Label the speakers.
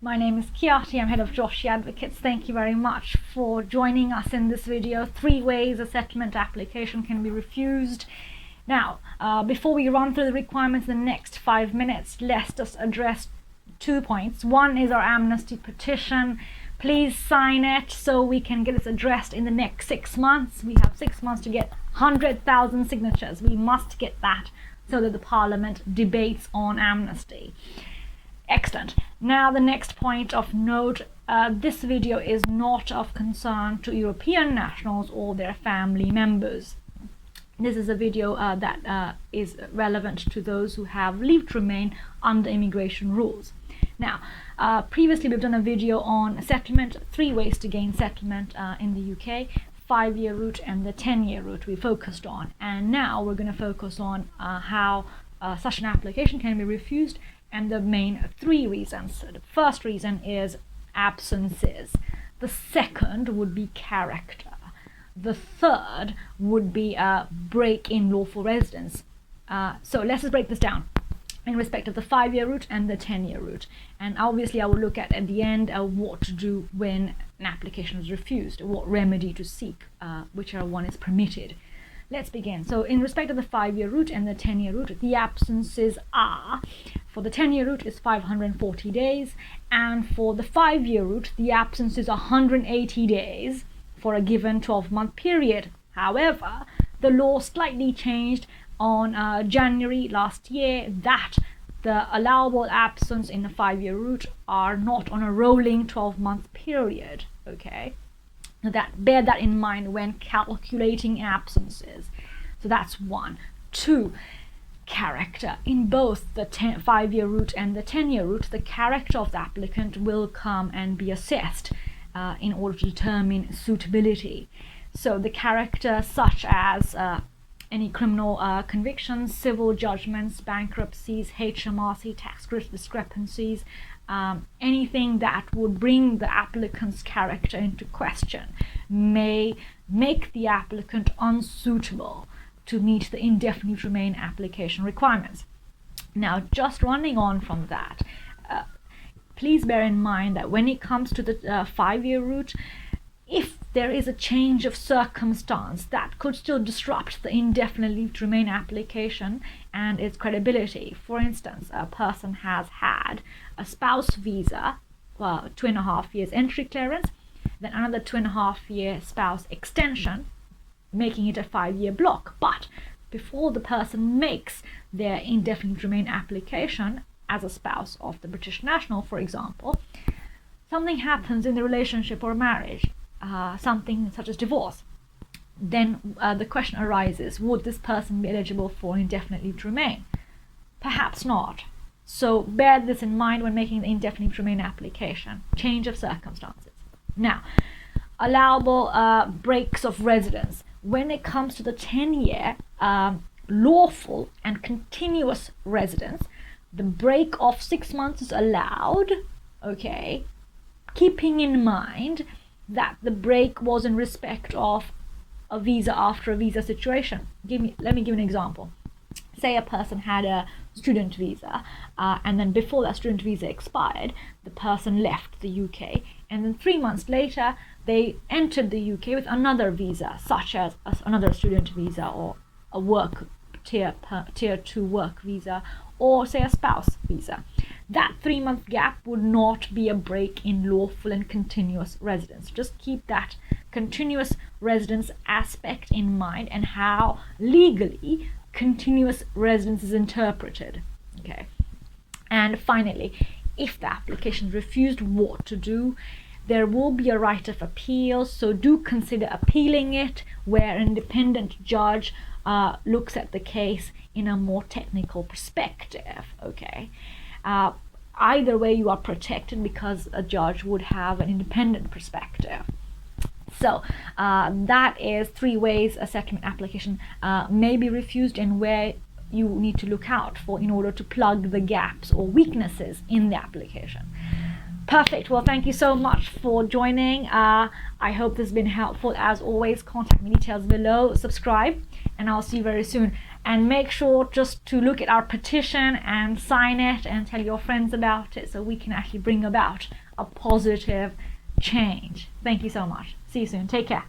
Speaker 1: My name is Kiati, I'm head of Joshi Advocates. Thank you very much for joining us in this video. 3 ways a settlement application can be refused. Now, before we run through the requirements in the next 5 minutes, let's just address 2 points. One is our amnesty petition. Please sign it so we can get this addressed in the next 6 months. We have 6 months to get 100,000 signatures. We must get that so that the Parliament debates on amnesty. Excellent. Now the next point of note, this video is not of concern to European nationals or their family members. This is a video that is relevant to those who have leave to remain under immigration rules. Now, previously we've done a video on settlement, 3 ways to gain settlement in the UK, 5-year route and the 10-year route we focused on. And now we're going to focus on how such an application can be refused and the main 3 reasons. So the first reason is absences. The second would be character. The third would be a break in lawful residence. So let's just break this down in respect of the 5-year route and the 10-year route. And obviously I will look at the end what to do when an application is refused, what remedy to seek, whichever one is permitted. Let's begin. So in respect of the 5-year route and the 10-year route, the absences are, for the 10-year route is 540 days, and for the 5-year route, the absence is 180 days for a given 12-month period. However, the law slightly changed on January last year that the allowable absence in the 5-year route are not on a rolling 12-month period. Okay, bear that in mind when calculating absences. So that's 1. 2, character. In both the 5-year route and the 10-year route, the character of the applicant will come and be assessed in order to determine suitability. So the character such as any criminal convictions, civil judgments, bankruptcies, HMRC tax discrepancies, anything that would bring the applicant's character into question may make the applicant unsuitable to meet the indefinite remain application requirements. Now, just running on from that, please bear in mind that when it comes to the 5-year route, if there is a change of circumstance that could still disrupt the indefinite leave to remain application and its credibility. For instance, a person has had a spouse visa, 2.5 years entry clearance, then another 2.5 year spouse extension, making it a 5-year block. But before the person makes their indefinite remain application as a spouse of the British national, for example, something happens in the relationship or marriage, something such as divorce, then the question arises, would this person be eligible for indefinite leave to remain? Perhaps not. So bear this in mind when making the indefinite leave to remain application. Change of circumstances. Now, allowable breaks of residence. When it comes to the 10-year lawful and continuous residence, the break of 6 months is allowed, okay, keeping in mind that the break was in respect of a visa after a visa situation. Let me give an example. Say a person had a student visa, and then before that student visa expired, the person left the UK, and then 3 months later they entered the UK with another visa, such as another student visa or a work tier 2 work visa, or say a spouse visa. That 3-month gap would not be a break in lawful and continuous residence. Just keep that continuous residence aspect in mind and how legally continuous residence is interpreted. Okay. And finally, if the application is refused, what to do? There will be a right of appeal, so do consider appealing it, where an independent judge looks at the case in a more technical perspective. Okay. Either way, you are protected because a judge would have an independent perspective. So that is 3 ways a settlement application may be refused and where you need to look out for in order to plug the gaps or weaknesses in the application. Perfect. Well, thank you so much for joining. I hope this has been helpful. As always, contact me details below, subscribe, and I'll see you very soon. and make sure just to look at our petition and sign it and tell your friends about it so we can actually bring about a positive change. Thank you so much. See you soon. Take care.